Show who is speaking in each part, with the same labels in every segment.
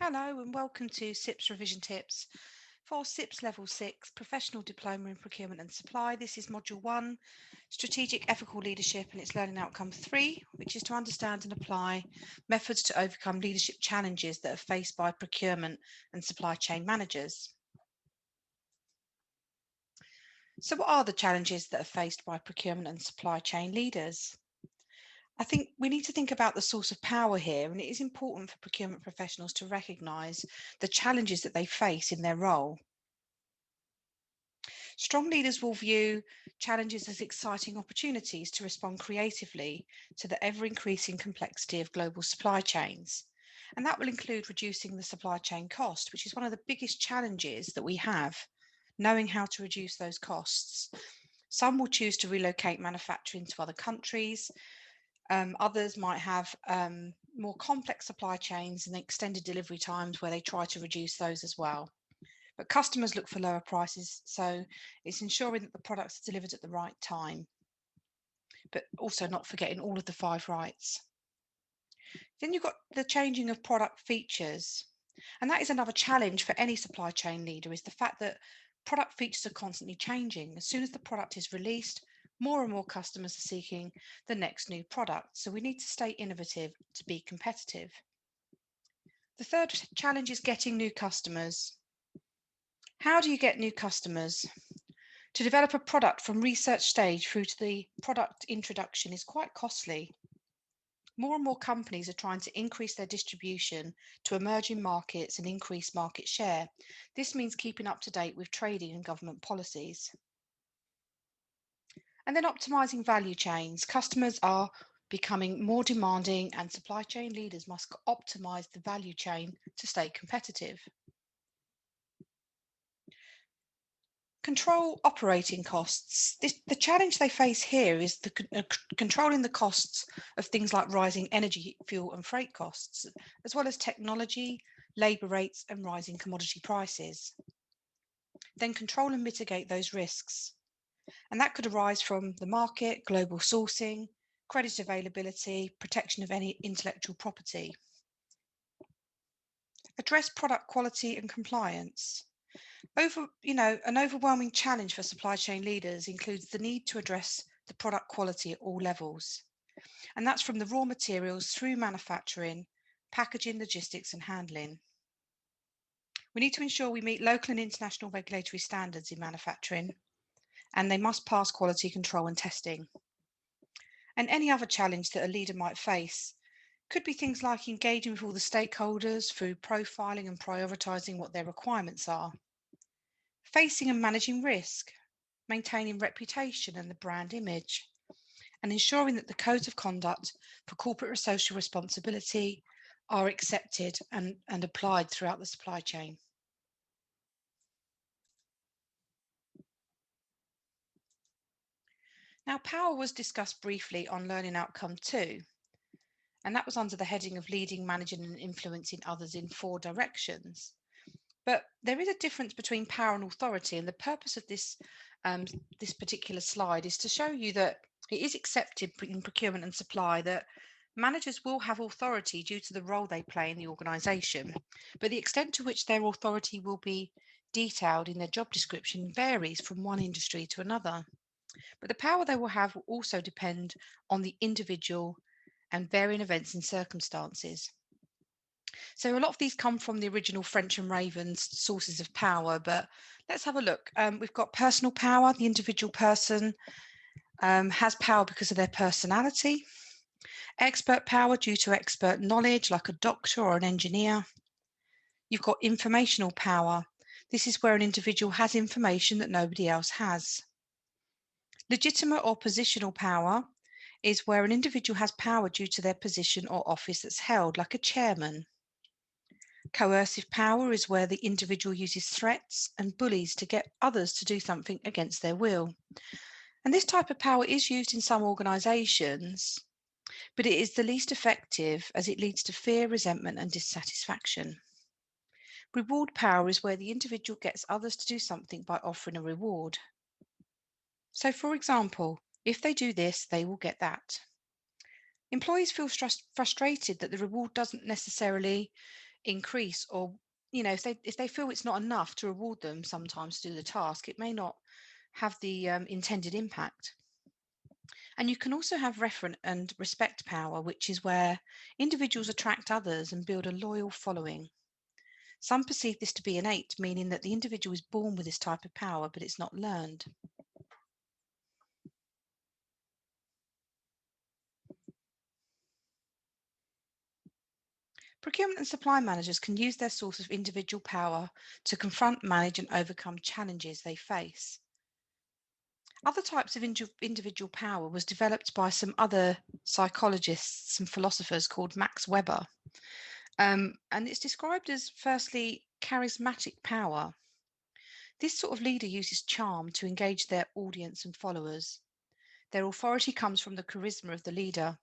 Speaker 1: Hello and welcome to SIPS Revision Tips for SIPS Level 6 Professional Diploma in Procurement and Supply. This is Module 1, Strategic Ethical Leadership, and it's Learning Outcome 3, which is to understand and apply methods to overcome leadership challenges that are faced by procurement and supply chain managers. So what are the challenges that are faced by procurement and supply chain leaders? I think we need to think about the source of power here, and it is important for procurement professionals to recognise the challenges that they face in their role. Strong leaders will view challenges as exciting opportunities to respond creatively to the ever-increasing complexity of global supply chains. And that will include reducing the supply chain cost, which is one of the biggest challenges that we have, knowing how to reduce those costs. Some will choose to relocate manufacturing to other countries. Others might have more complex supply chains and extended delivery times where they try to reduce those as well. But customers look for lower prices, so it's ensuring that the products are delivered at the right time, but also not forgetting all of the 5 rights. Then you've got the changing of product features, and that is another challenge for any supply chain leader, is the fact that product features are constantly changing. As soon as the product is released, more and more customers are seeking the next new product, so we need to stay innovative to be competitive. The third challenge is getting new customers. How do you get new customers? To develop a product from research stage through to the product introduction is quite costly. More and more companies are trying to increase their distribution to emerging markets and increase market share. This means keeping up to date with trading and government policies. And then optimizing value chains. Customers are becoming more demanding and supply chain leaders must optimize the value chain to stay competitive. Control operating costs. The challenge they face here is controlling the costs of things like rising energy, fuel and freight costs, as well as technology, labour rates and rising commodity prices. Then control and mitigate those risks. And that could arise from the market, global sourcing, credit availability, protection of any intellectual property. Address product quality and compliance. An overwhelming challenge for supply chain leaders includes the need to address the product quality at all levels. And that's from the raw materials through manufacturing, packaging, logistics and handling. We need to ensure we meet local and international regulatory standards in manufacturing, and they must pass quality control and testing. And any other challenge that a leader might face could be things like engaging with all the stakeholders through profiling and prioritising what their requirements are. Facing and managing risk, maintaining reputation and the brand image, and ensuring that the codes of conduct for corporate social responsibility are accepted and applied throughout the supply chain. Now, power was discussed briefly on Learning Outcome 2, and that was under the heading of leading, managing and influencing others in 4 directions. But there is a difference between power and authority, and the purpose of this particular slide is to show you that it is accepted in procurement and supply that managers will have authority due to the role they play in the organisation, but the extent to which their authority will be detailed in their job description varies from one industry to another. But the power they will have will also depend on the individual and varying events and circumstances. So a lot of these come from the original French and Raven's sources of power, but let's have a look. We've got personal power. The individual person has power because of their personality. Expert power due to expert knowledge, like a doctor or an engineer. You've got informational power. This is where an individual has information that nobody else has. Legitimate or positional power is where an individual has power due to their position or office that's held, like a chairman. Coercive power is where the individual uses threats and bullies to get others to do something against their will. And this type of power is used in some organisations, but it is the least effective as it leads to fear, resentment and dissatisfaction. Reward power is where the individual gets others to do something by offering a reward. So, for example, if they do this, they will get that. Employees feel frustrated that the reward doesn't necessarily increase, or if they feel it's not enough to reward them sometimes to do the task, it may not have the intended impact. And you can also have referent and respect power, which is where individuals attract others and build a loyal following. Some perceive this to be innate, meaning that the individual is born with this type of power, but it's not learned. Procurement and supply managers can use their source of individual power to confront, manage, and overcome challenges they face. Other types of individual power was developed by some other psychologists and philosophers called Max Weber. And it's described as, firstly, charismatic power. This sort of leader uses charm to engage their audience and followers. Their authority comes from the charisma of the leader.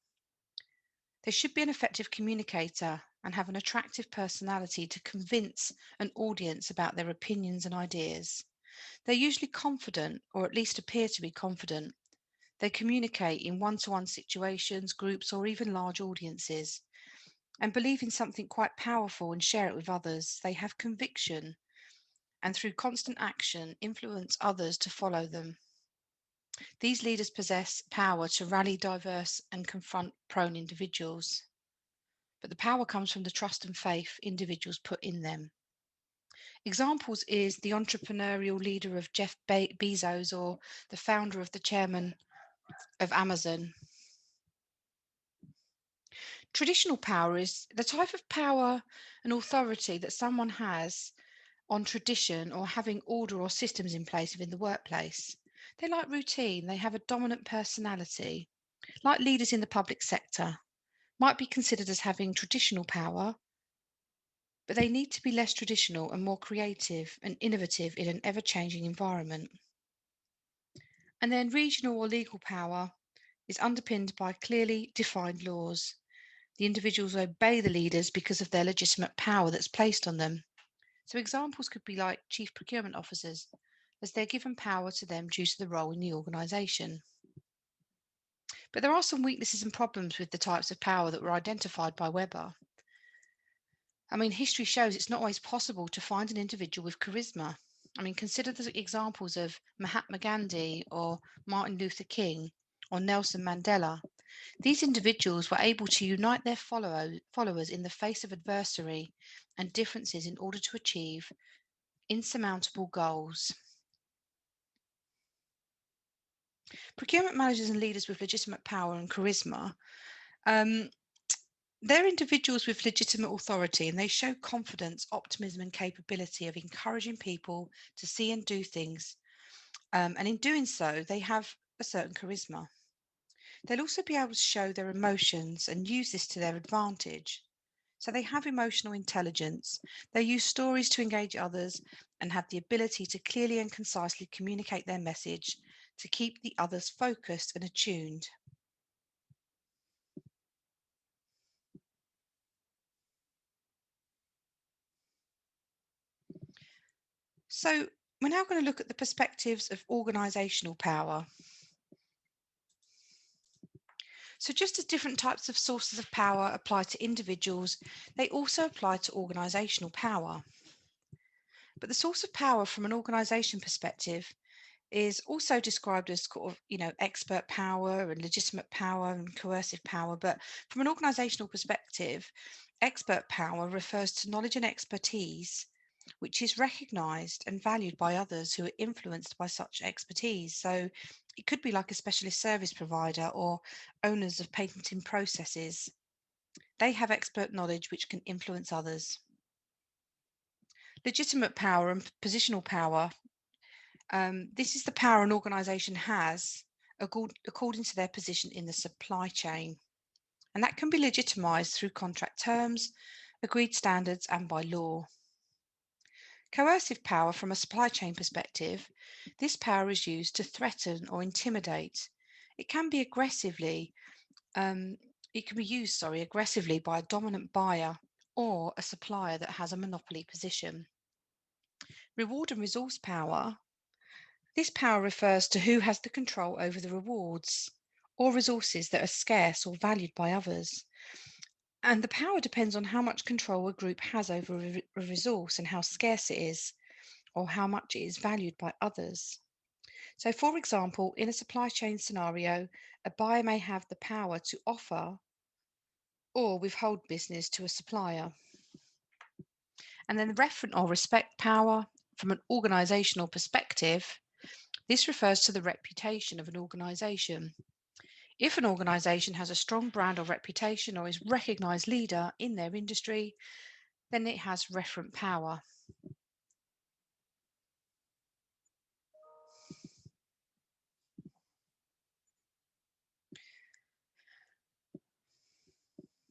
Speaker 1: They should be an effective communicator and have an attractive personality to convince an audience about their opinions and ideas. They're usually confident, or at least appear to be confident. They communicate in one-to-one situations, groups, or even large audiences, and believe in something quite powerful and share it with others. They have conviction, and through constant action, influence others to follow them. These leaders possess power to rally diverse and confront prone individuals, but the power comes from the trust and faith individuals put in them. Examples is the entrepreneurial leader of Jeff Bezos, or the founder of the chairman of Amazon. Traditional power is the type of power and authority that someone has on tradition or having order or systems in place within the workplace. They like routine, they have a dominant personality. Like leaders in the public sector, might be considered as having traditional power, but they need to be less traditional and more creative and innovative in an ever-changing environment. And then regional or legal power is underpinned by clearly defined laws. The individuals obey the leaders because of their legitimate power that's placed on them. So examples could be like chief procurement officers, as they're given power to them due to the role in the organisation. But there are some weaknesses and problems with the types of power that were identified by Weber. I mean, history shows it's not always possible to find an individual with charisma. I mean, consider the examples of Mahatma Gandhi or Martin Luther King or Nelson Mandela. These individuals were able to unite their followers in the face of adversity and differences in order to achieve insurmountable goals. Procurement managers and leaders with legitimate power and charisma, they're individuals with legitimate authority, and they show confidence, optimism, and capability of encouraging people to see and do things. And in doing so, they have a certain charisma. They'll also be able to show their emotions and use this to their advantage. So they have emotional intelligence. They use stories to engage others and have the ability to clearly and concisely communicate their message to keep the others focused and attuned. So we're now going to look at the perspectives of organisational power. So just as different types of sources of power apply to individuals, they also apply to organisational power. But the source of power from an organisation perspective is also described as expert power and legitimate power and coercive power. But from an organisational perspective, expert power refers to knowledge and expertise which is recognised and valued by others who are influenced by such expertise. So it could be like a specialist service provider or owners of patenting processes. They have expert knowledge which can influence others. Legitimate power and positional power. This is the power an organisation has according to their position in the supply chain. And that can be legitimised through contract terms, agreed standards, and by law. Coercive power from a supply chain perspective, this power is used to threaten or intimidate. It can be used aggressively by a dominant buyer or a supplier that has a monopoly position. Reward and resource power. This power refers to who has the control over the rewards or resources that are scarce or valued by others. And the power depends on how much control a group has over a resource and how scarce it is, or how much it is valued by others. So, for example, in a supply chain scenario, a buyer may have the power to offer or withhold business to a supplier. And then the referent or respect power from an organisational perspective, this refers to the reputation of an organisation. If an organisation has a strong brand or reputation or is recognised leader in their industry, then it has referent power.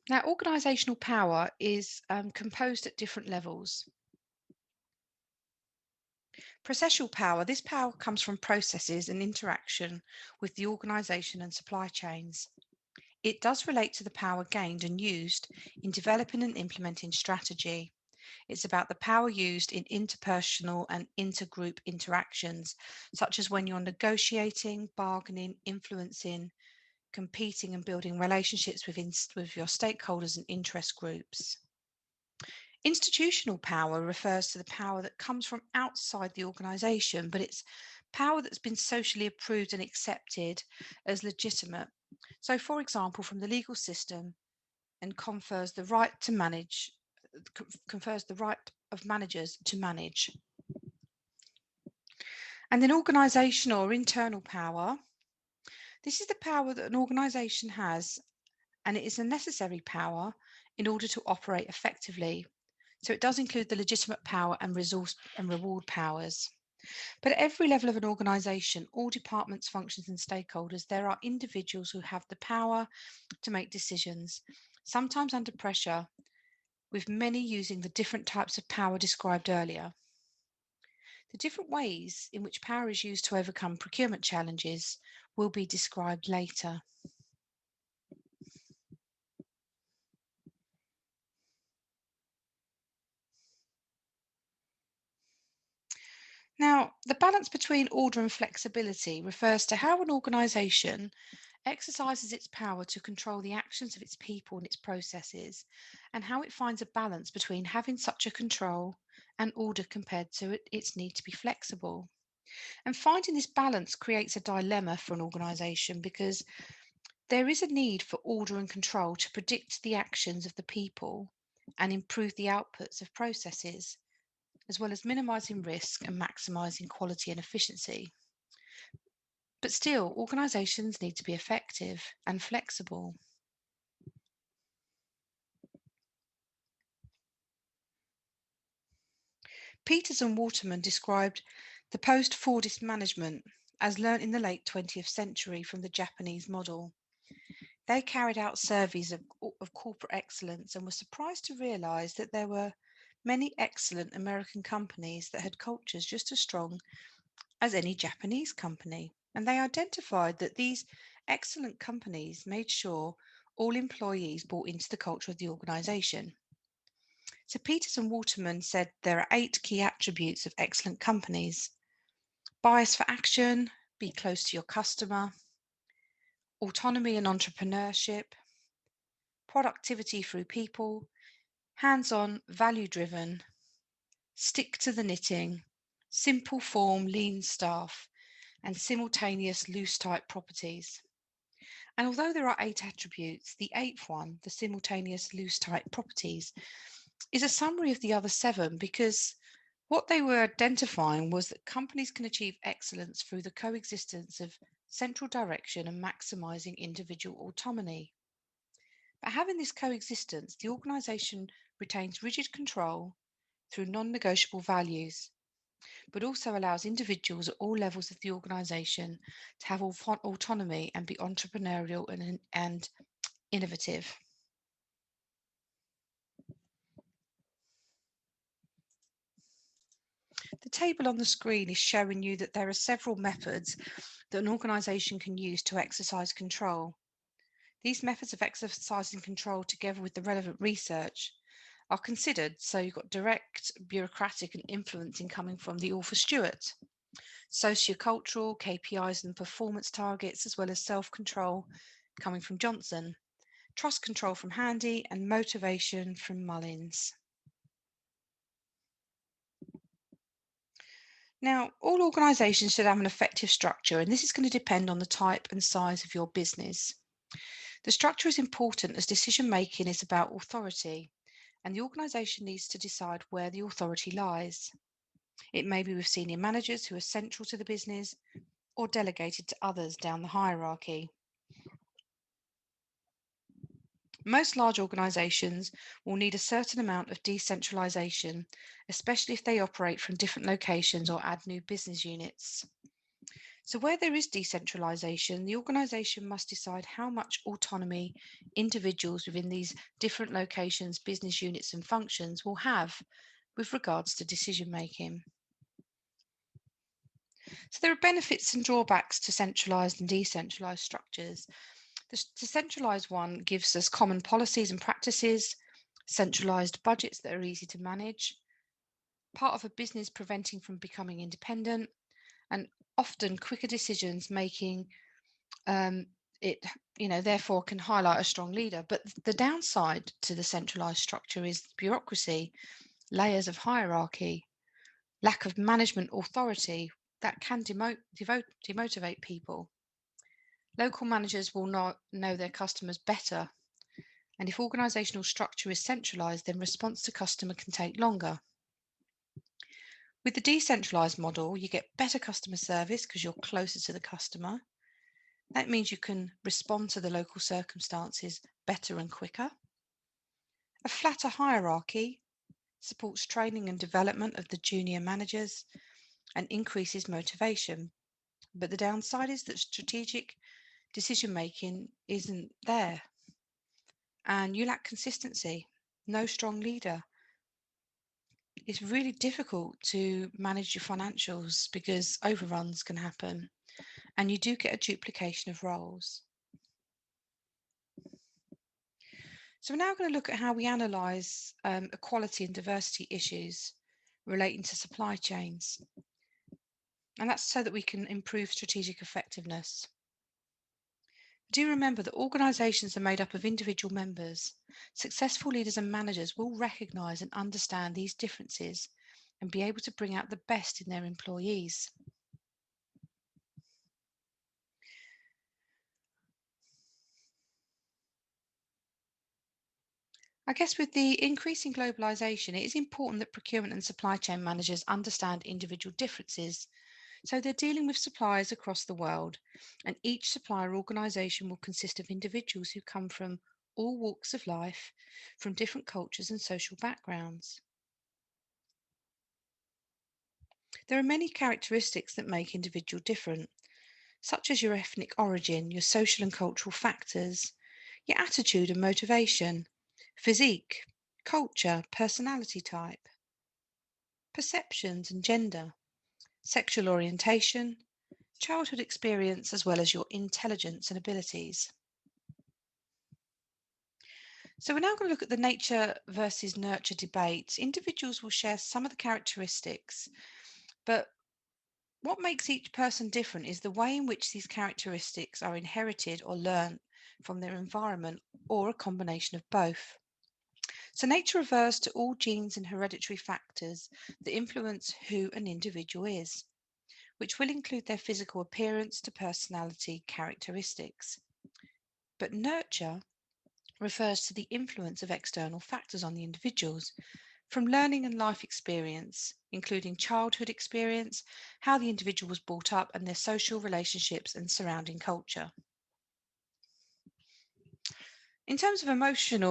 Speaker 1: Now, organisational power is composed at different levels. Processual power, this power comes from processes and interaction with the organisation and supply chains. It does relate to the power gained and used in developing and implementing strategy. It's about the power used in interpersonal and intergroup interactions, such as when you're negotiating, bargaining, influencing, competing, and building relationships with your stakeholders and interest groups. Institutional power refers to the power that comes from outside the organisation, but it's power that's been socially approved and accepted as legitimate. So, for example, from the legal system, and confers the right to manage, confers the right of managers to manage. And then organisational or internal power. This is the power that an organisation has, and it is a necessary power in order to operate effectively. So it does include the legitimate power and resource and reward powers. But at every level of an organisation, all departments, functions, and stakeholders, there are individuals who have the power to make decisions, sometimes under pressure, with many using the different types of power described earlier. The different ways in which power is used to overcome procurement challenges will be described later. Now, the balance between order and flexibility refers to how an organisation exercises its power to control the actions of its people and its processes, and how it finds a balance between having such a control and order compared to its need to be flexible. And finding this balance creates a dilemma for an organisation because there is a need for order and control to predict the actions of the people and improve the outputs of processes, as well as minimising risk and maximising quality and efficiency. But still, organisations need to be effective and flexible. Peters and Waterman described the post-Fordist management as learnt in the late 20th century from the Japanese model. They carried out surveys of corporate excellence and were surprised to realise that there were many excellent American companies that had cultures just as strong as any Japanese company. And they identified that these excellent companies made sure all employees bought into the culture of the organisation. So Peters and Waterman said there are 8 key attributes of excellent companies: bias for action, be close to your customer, autonomy and entrepreneurship, productivity through people, hands-on, value-driven, stick to the knitting, simple form, lean staff, and simultaneous loose-type properties. And although there are 8 attributes, the 8th one, the simultaneous loose-type properties, is a summary of the other 7 because what they were identifying was that companies can achieve excellence through the coexistence of central direction and maximising individual autonomy. But having this coexistence, the organisation retains rigid control through non-negotiable values, but also allows individuals at all levels of the organisation to have autonomy and be entrepreneurial and innovative. The table on the screen is showing you that there are several methods that an organisation can use to exercise control. These methods of exercising control, together with the relevant research, are considered. So you've got direct, bureaucratic, and influencing coming from the author Stewart, sociocultural, KPIs and performance targets, as well as self-control coming from Johnson, trust control from Handy, and motivation from Mullins. Now, all organisations should have an effective structure, and this is going to depend on the type and size of your business. The structure is important as decision making is about authority, and the organisation needs to decide where the authority lies. It may be with senior managers who are central to the business or delegated to others down the hierarchy. Most large organisations will need a certain amount of decentralisation, especially if they operate from different locations or add new business units. So where there is decentralisation, the organisation must decide how much autonomy individuals within these different locations, business units and functions will have with regards to decision making. So there are benefits and drawbacks to centralised and decentralised structures. The centralised one gives us common policies and practices, centralised budgets that are easy to manage, part of a business preventing from becoming independent, and often quicker decisions making it, therefore can highlight a strong leader. But the downside to the centralised structure is bureaucracy, layers of hierarchy, lack of management authority that can demotivate people. Local managers will not know their customers better, and if organisational structure is centralised, then response to customer can take longer. With the decentralised model, you get better customer service because you're closer to the customer. That means you can respond to the local circumstances better and quicker. A flatter hierarchy supports training and development of the junior managers and increases motivation. But the downside is that strategic decision making isn't there, and you lack consistency, no strong leader. It's really difficult to manage your financials because overruns can happen, and you do get a duplication of roles. So we're now going to look at how we analyse equality and diversity issues relating to supply chains, and that's so that we can improve strategic effectiveness. Do remember that organisations are made up of individual members. Successful leaders and managers will recognise and understand these differences and be able to bring out the best in their employees. I guess with the increasing globalisation, it is important that procurement and supply chain managers understand individual differences. So they're dealing with suppliers across the world, and each supplier organisation will consist of individuals who come from all walks of life, from different cultures and social backgrounds. There are many characteristics that make individual different, such as your ethnic origin, your social and cultural factors, your attitude and motivation, physique, culture, personality type, perceptions and gender, sexual orientation, childhood experience, as well as your intelligence and abilities. So we're now going to look at the nature versus nurture debate. Individuals will share some of the characteristics, but what makes each person different is the way in which these characteristics are inherited or learnt from their environment, or a combination of both. So nature refers to all genes and hereditary factors that influence who an individual is, which will include their physical appearance to personality characteristics. But nurture refers to the influence of external factors on the individuals, from learning and life experience, including childhood experience, how the individual was brought up, and their social relationships and surrounding culture. In terms of emotion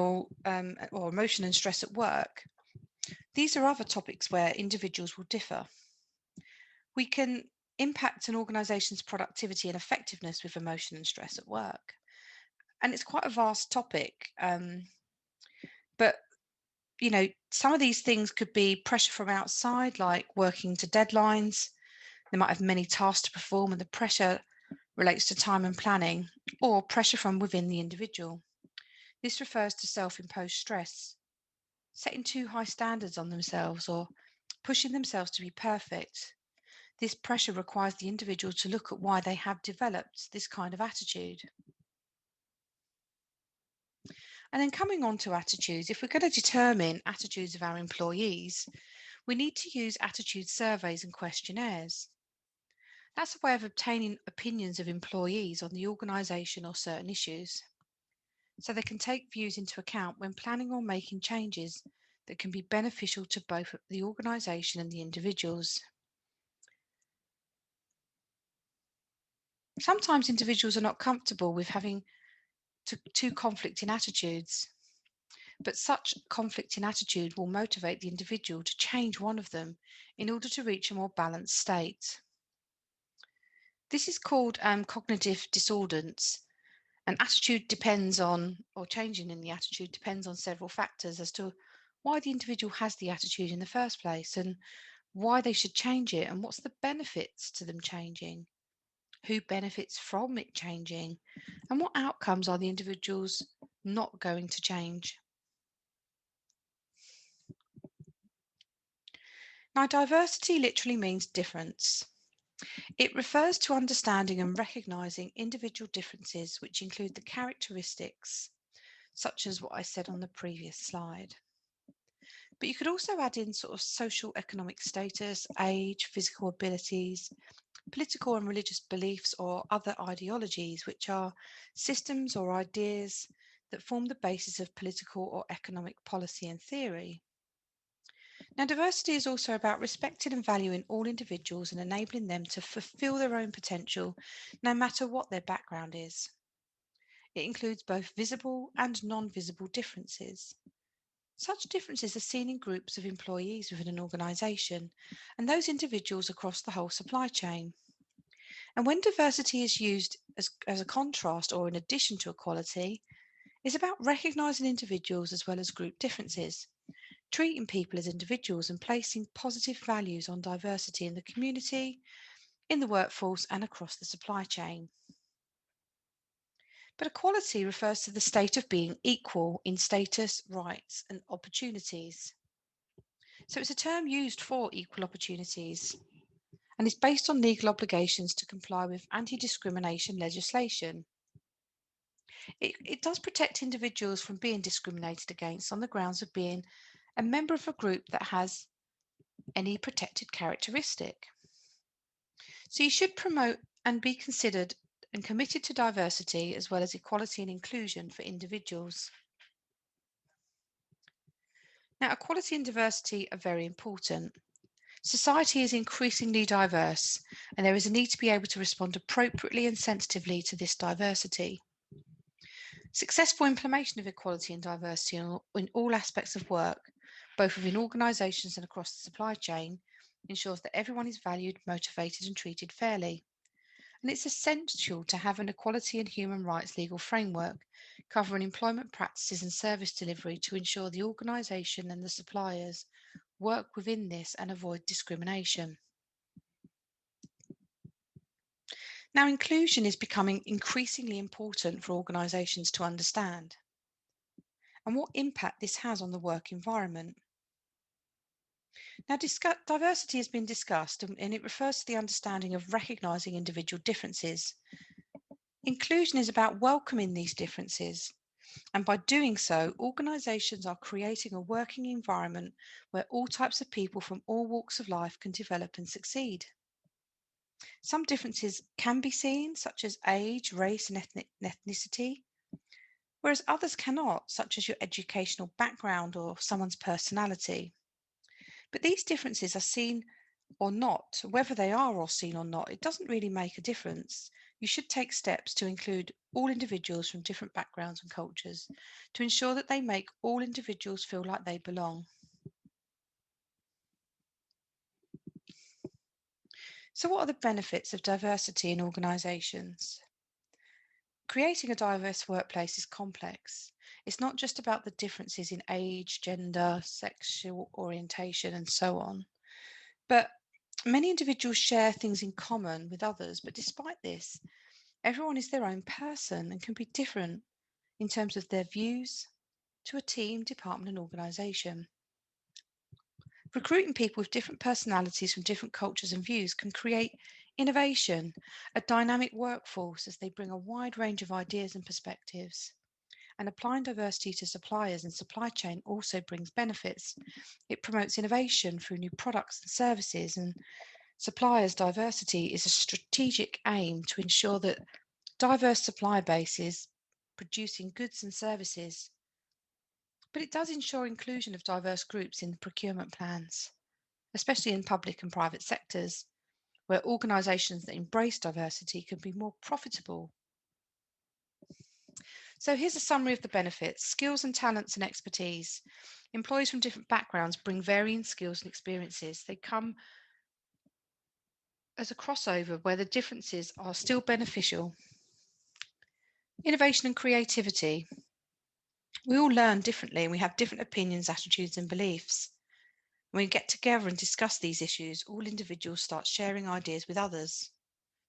Speaker 1: and stress at work, these are other topics where individuals will differ. We can impact an organisation's productivity and effectiveness with emotion and stress at work. And it's quite a vast topic, but some of these things could be pressure from outside, like working to deadlines. They might have many tasks to perform, and the pressure relates to time and planning, or pressure from within the individual. This refers to self-imposed stress, setting too high standards on themselves or pushing themselves to be perfect. This pressure requires the individual to look at why they have developed this kind of attitude. And then coming on to attitudes, if we're going to determine attitudes of our employees, we need to use attitude surveys and questionnaires. That's a way of obtaining opinions of employees on the organisation or certain issues, so they can take views into account when planning or making changes that can be beneficial to both the organisation and the individuals. Sometimes individuals are not comfortable with having two conflicting attitudes, but such conflicting attitude will motivate the individual to change one of them in order to reach a more balanced state. This is called cognitive dissonance. An attitude depends on, or changing in the attitude depends on several factors as to why the individual has the attitude in the first place and why they should change it and what's the benefits to them changing, who benefits from it changing, and what outcomes are the individuals not going to change. Now, diversity literally means difference. It refers to understanding and recognizing individual differences, which include the characteristics, such as what I said on the previous slide. But you could also add in sort of social economic status, age, physical abilities, political and religious beliefs, or other ideologies, which are systems or ideas that form the basis of political or economic policy and theory. Now, diversity is also about respecting and valuing all individuals and enabling them to fulfill their own potential, no matter what their background is. It includes both visible and non-visible differences. Such differences are seen in groups of employees within an organisation and those individuals across the whole supply chain. And when diversity is used as a contrast or in addition to equality, it's about recognising individuals as well as group differences, treating people as individuals and placing positive values on diversity in the community, in the workforce and across the supply chain. But equality refers to the state of being equal in status, rights and opportunities. So it's a term used for equal opportunities and is based on legal obligations to comply with anti-discrimination legislation. It does protect individuals from being discriminated against on the grounds of being a member of a group that has any protected characteristic. So you should promote and be considered and committed to diversity as well as equality and inclusion for individuals. Now, equality and diversity are very important. Society is increasingly diverse, and there is a need to be able to respond appropriately and sensitively to this diversity. Successful implementation of equality and diversity in all aspects of work, both within organisations and across the supply chain, ensures that everyone is valued, motivated and treated fairly. And it's essential to have an equality and human rights legal framework covering employment practices and service delivery to ensure the organisation and the suppliers work within this and avoid discrimination. Now, inclusion is becoming increasingly important for organisations to understand and what impact this has on the work environment. Now, diversity has been discussed and it refers to the understanding of recognising individual differences. Inclusion is about welcoming these differences, and by doing so, organisations are creating a working environment where all types of people from all walks of life can develop and succeed. Some differences can be seen, such as age, race and ethnicity, whereas others cannot, such as your educational background or someone's personality. But these differences are seen or not, whether they are or seen or not, it doesn't really make a difference. You should take steps to include all individuals from different backgrounds and cultures to ensure that they make all individuals feel like they belong. So what are the benefits of diversity in organisations? Creating a diverse workplace is complex. It's not just about the differences in age, gender, sexual orientation, and so on. But many individuals share things in common with others, but despite this, everyone is their own person and can be different in terms of their views to a team, department, and organisation. Recruiting people with different personalities from different cultures and views can create innovation, a dynamic workforce as they bring a wide range of ideas and perspectives. And applying diversity to suppliers and supply chain also brings benefits. It promotes innovation through new products and services, and suppliers' diversity is a strategic aim to ensure that diverse supply bases producing goods and services. But it does ensure inclusion of diverse groups in the procurement plans, especially in public and private sectors, where organisations that embrace diversity can be more profitable. So here's a summary of the benefits: skills and talents and expertise. Employees from different backgrounds bring varying skills and experiences. They come as a crossover where the differences are still beneficial. Innovation and creativity. We all learn differently and we have different opinions, attitudes, and beliefs. When we get together and discuss these issues, all individuals start sharing ideas with others.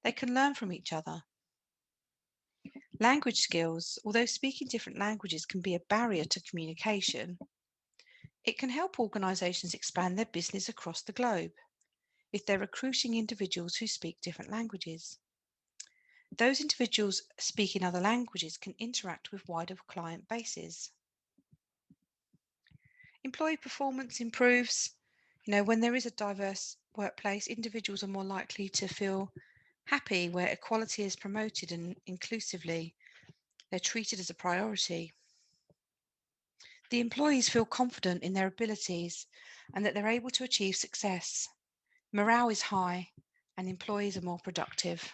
Speaker 1: They can learn from each other. Language skills. Although speaking different languages can be a barrier to communication, it can help organisations expand their business across the globe if they're recruiting individuals who speak different languages. Those individuals speaking other languages can interact with wider client bases. Employee performance improves. When there is a diverse workplace, individuals are more likely to feel happy, where equality is promoted and inclusively they're treated as a priority. The employees feel confident in their abilities and that they're able to achieve success. Morale is high and employees are more productive.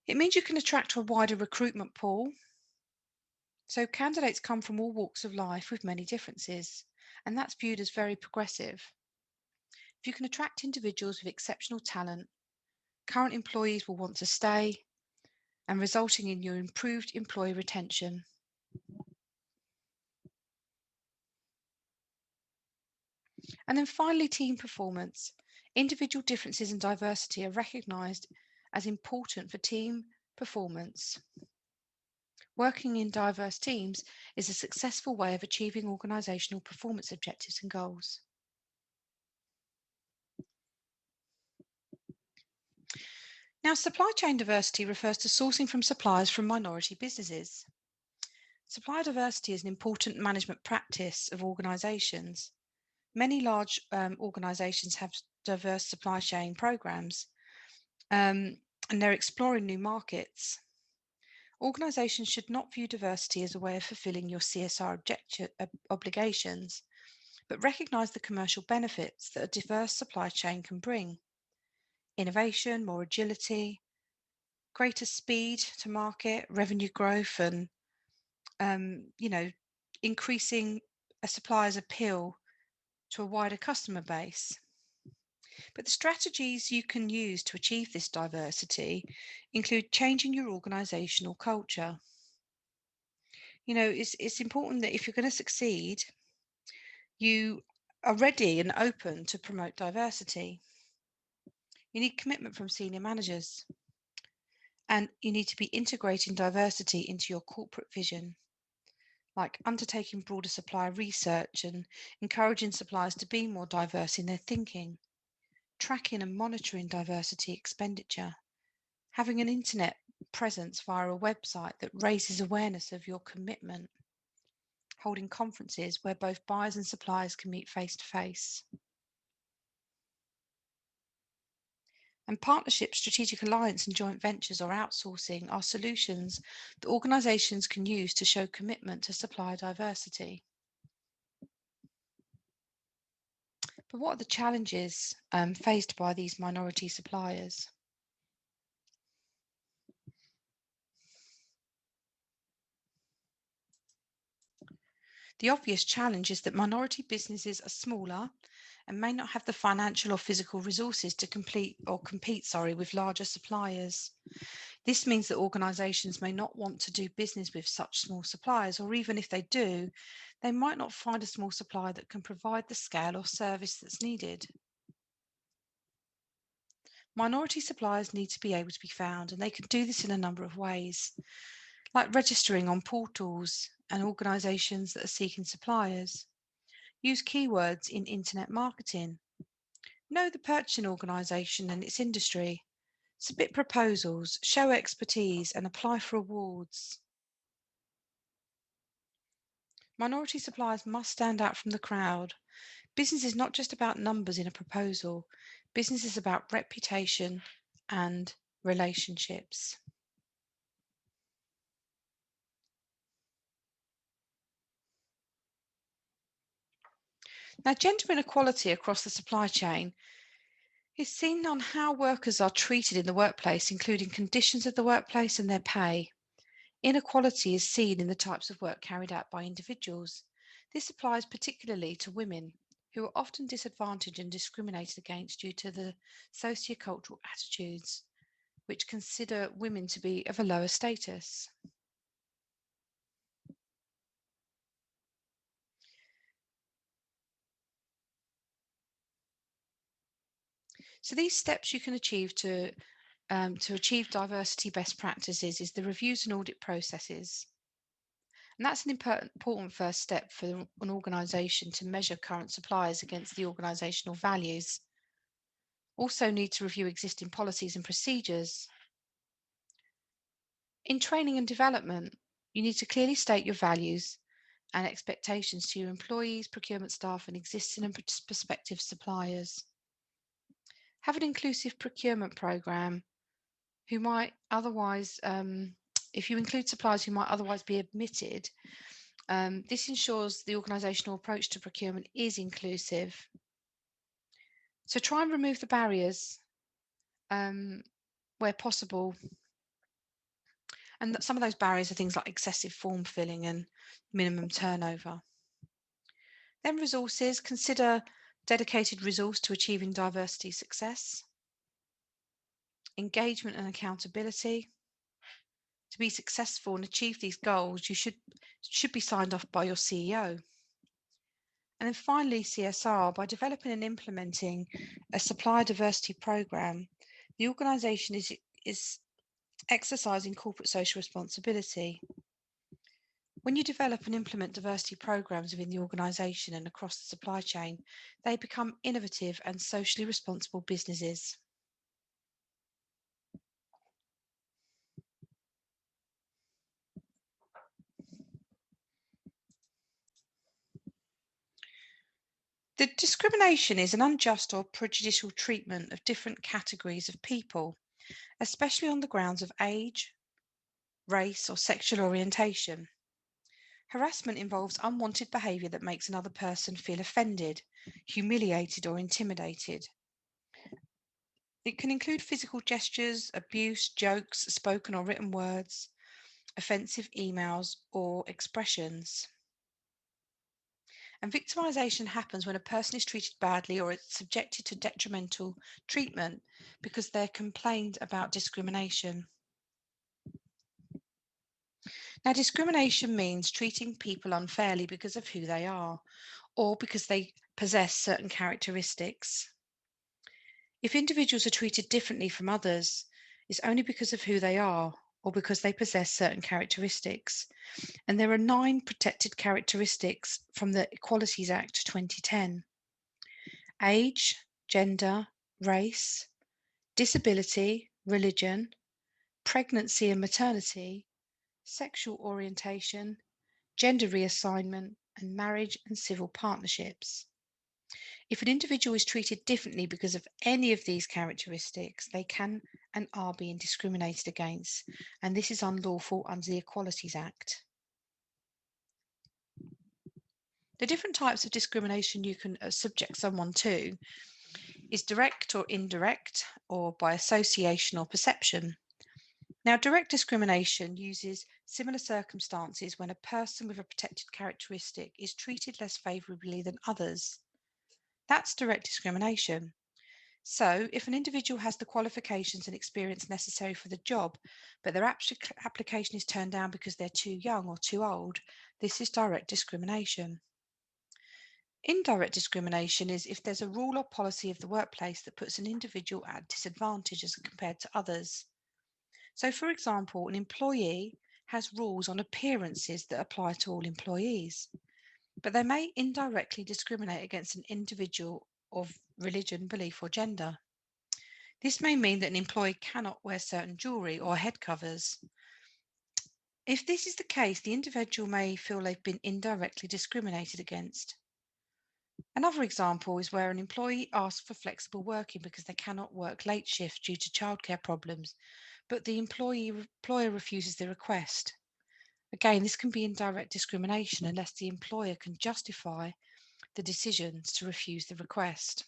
Speaker 1: It means you can attract a wider recruitment pool. So candidates come from all walks of life with many differences, and that's viewed as very progressive. If you can attract individuals with exceptional talent, current employees will want to stay, and resulting in your improved employee retention. And then finally, team performance. Individual differences and diversity are recognised as important for team performance. Working in diverse teams is a successful way of achieving organisational performance objectives and goals. Now, supply chain diversity refers to sourcing from suppliers from minority businesses. Supplier diversity is an important management practice of organisations. Many large organisations have diverse supply chain programs, and they're exploring new markets. Organisations should not view diversity as a way of fulfilling your CSR obligations, but recognise the commercial benefits that a diverse supply chain can bring. Innovation, more agility, greater speed to market, revenue growth, and increasing a supplier's appeal to a wider customer base. But the strategies you can use to achieve this diversity include changing your organisational culture. It's important that if you're going to succeed, you are ready and open to promote diversity. You need commitment from senior managers, and you need to be integrating diversity into your corporate vision, like undertaking broader supplier research and encouraging suppliers to be more diverse in their thinking, tracking and monitoring diversity expenditure, having an internet presence via a website that raises awareness of your commitment, holding conferences where both buyers and suppliers can meet face to face. And partnerships, strategic alliance and joint ventures or outsourcing are solutions that organisations can use to show commitment to supplier diversity. But what are the challenges faced by these minority suppliers? The obvious challenge is that minority businesses are smaller and may not have the financial or physical resources to compete with larger suppliers. This means that organisations may not want to do business with such small suppliers, or even if they do, they might not find a small supplier that can provide the scale or service that's needed. Minority suppliers need to be able to be found, and they can do this in a number of ways, like registering on portals and organisations that are seeking suppliers. Use keywords in internet marketing. Know the purchasing organisation and its industry. Submit proposals, show expertise, and apply for awards. Minority suppliers must stand out from the crowd. Business is not just about numbers in a proposal. Business is about reputation and relationships. Now, gender inequality across the supply chain is seen on how workers are treated in the workplace, including conditions of the workplace and their pay. Inequality is seen in the types of work carried out by individuals. This applies particularly to women, who are often disadvantaged and discriminated against due to the sociocultural attitudes which consider women to be of a lower status. So these steps you can achieve to achieve diversity best practices is the reviews and audit processes. And that's an important first step for an organisation to measure current suppliers against the organisational values. Also need to review existing policies and procedures. In training and development, you need to clearly state your values and expectations to your employees, procurement staff, and existing and prospective suppliers. Have an inclusive procurement program who might otherwise, if you include suppliers who might otherwise be omitted, this ensures the organisational approach to procurement is inclusive. So try and remove the barriers where possible. And some of those barriers are things like excessive form filling and minimum turnover. Then resources, consider dedicated resource to achieving diversity success. Engagement and accountability. To be successful and achieve these goals, you should be signed off by your CEO. And then finally, CSR, by developing and implementing a supplier diversity program, the organisation is exercising corporate social responsibility. When you develop and implement diversity programs within the organisation and across the supply chain, they become innovative and socially responsible businesses. The discrimination is an unjust or prejudicial treatment of different categories of people, especially on the grounds of age, race, or sexual orientation. Harassment involves unwanted behaviour that makes another person feel offended, humiliated, or intimidated. It can include physical gestures, abuse, jokes, spoken or written words, offensive emails, or expressions. And victimisation happens when a person is treated badly or is subjected to detrimental treatment because they're complained about discrimination. Now, discrimination means treating people unfairly because of who they are or because they possess certain characteristics. If individuals are treated differently from others, it's only because of who they are or because they possess certain characteristics. And there are 9 protected characteristics from the Equalities Act 2010. Age, gender, race, disability, religion, pregnancy and maternity, sexual orientation, gender reassignment, and marriage and civil partnerships. If an individual is treated differently because of any of these characteristics, they can and are being discriminated against, and this is unlawful under the Equalities Act. The different types of discrimination you can subject someone to is direct or indirect, or by association or perception. Now, direct discrimination uses similar circumstances when a person with a protected characteristic is treated less favourably than others. That's direct discrimination. So, if an individual has the qualifications and experience necessary for the job, but their application is turned down because they're too young or too old, this is direct discrimination. Indirect discrimination is if there's a rule or policy of the workplace that puts an individual at disadvantage as compared to others. So, for example, an employee has rules on appearances that apply to all employees, but they may indirectly discriminate against an individual of religion, belief, or gender. This may mean that an employee cannot wear certain jewellery or head covers. If this is the case, the individual may feel they've been indirectly discriminated against. Another example is where an employee asks for flexible working because they cannot work late shifts due to childcare problems, but the employer refuses the request. Again, this can be indirect discrimination unless the employer can justify the decisions to refuse the request.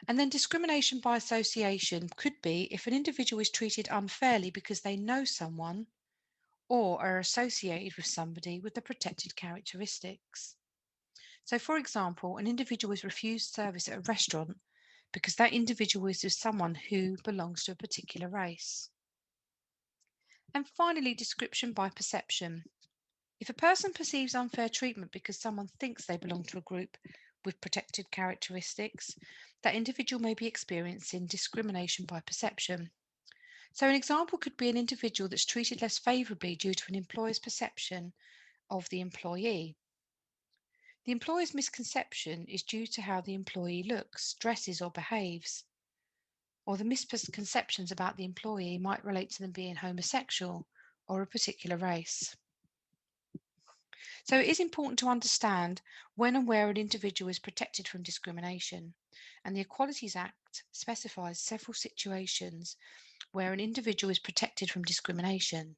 Speaker 1: And then discrimination by association could be if an individual is treated unfairly because they know someone or are associated with somebody with the protected characteristics. So, for example, an individual is refused service at a restaurant because that individual is with someone who belongs to a particular race. And finally, description by perception. If a person perceives unfair treatment because someone thinks they belong to a group with protected characteristics, that individual may be experiencing discrimination by perception. So, an example could be an individual that's treated less favourably due to an employer's perception of the employee. The employer's misconception is due to how the employee looks, dresses, or behaves. Or the misconceptions about the employee might relate to them being homosexual or a particular race. So it is important to understand when and where an individual is protected from discrimination. And the Equalities Act specifies several situations where an individual is protected from discrimination.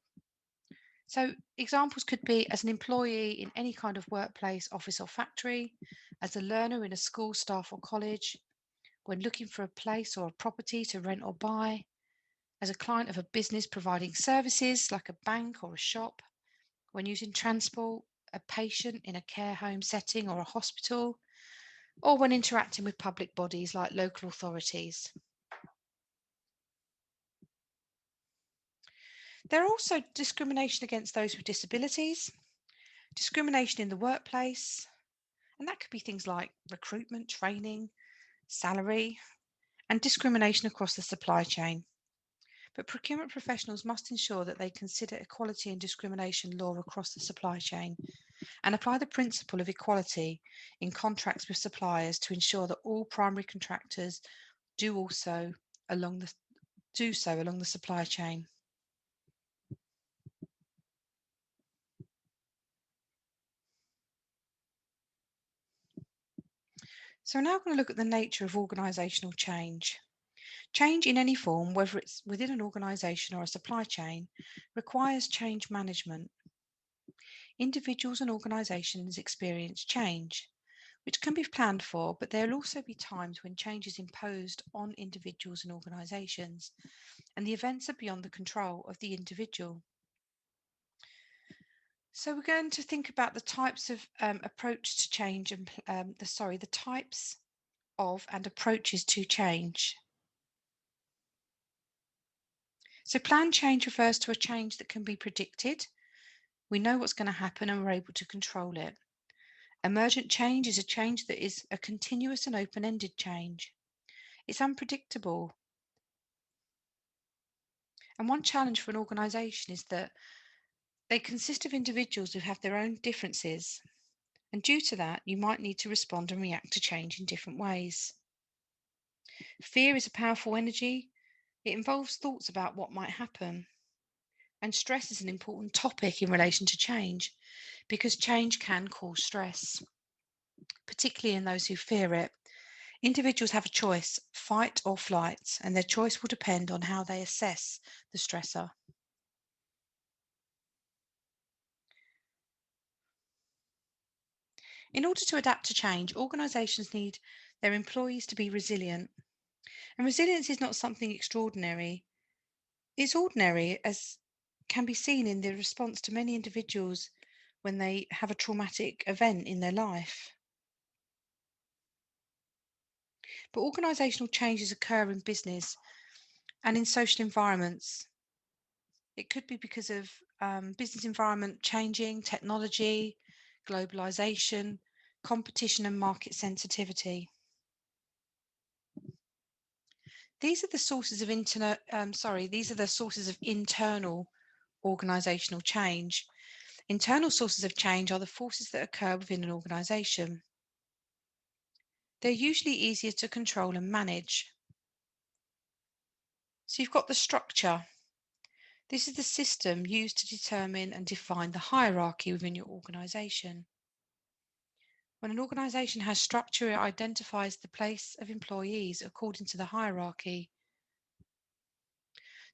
Speaker 1: So examples could be as an employee in any kind of workplace, office or factory, as a learner in a school, staff or college, when looking for a place or a property to rent or buy, as a client of a business providing services like a bank or a shop, when using transport, a patient in a care home setting or a hospital, or when interacting with public bodies like local authorities. There are also discrimination against those with disabilities, discrimination in the workplace, and that could be things like recruitment, training, salary, and discrimination across the supply chain. But procurement professionals must ensure that they consider equality and discrimination law across the supply chain and apply the principle of equality in contracts with suppliers to ensure that all primary contractors do so along the supply chain. So we're now going to look at the nature of organisational change. Change in any form, whether it's within an organisation or a supply chain, requires change management. Individuals and organisations experience change, which can be planned for, but there will also be times when change is imposed on individuals and organisations, and the events are beyond the control of the individual. So we're going to think about the types of approach to change and the types of and approaches to change. So planned change refers to a change that can be predicted. We know what's going to happen and we're able to control it. Emergent change is a change that is a continuous and open-ended change. It's unpredictable. And one challenge for an organisation is that they consist of individuals who have their own differences. And due to that, you might need to respond and react to change in different ways. Fear is a powerful energy. It involves thoughts about what might happen. And stress is an important topic in relation to change because change can cause stress, particularly in those who fear it. Individuals have a choice, fight or flight, and their choice will depend on how they assess the stressor. In order to adapt to change, organisations need their employees to be resilient. And resilience is not something extraordinary. It's ordinary, as can be seen in the response to many individuals when they have a traumatic event in their life. But organisational changes occur in business and in social environments. It could be because of business environment changing, technology, globalisation, competition and market sensitivity. These are the sources of internal organisational change. Internal sources of change are the forces that occur within an organisation. They're usually easier to control and manage. So you've got the structure. This is the system used to determine and define the hierarchy within your organisation. When an organisation has structure, it identifies the place of employees according to the hierarchy.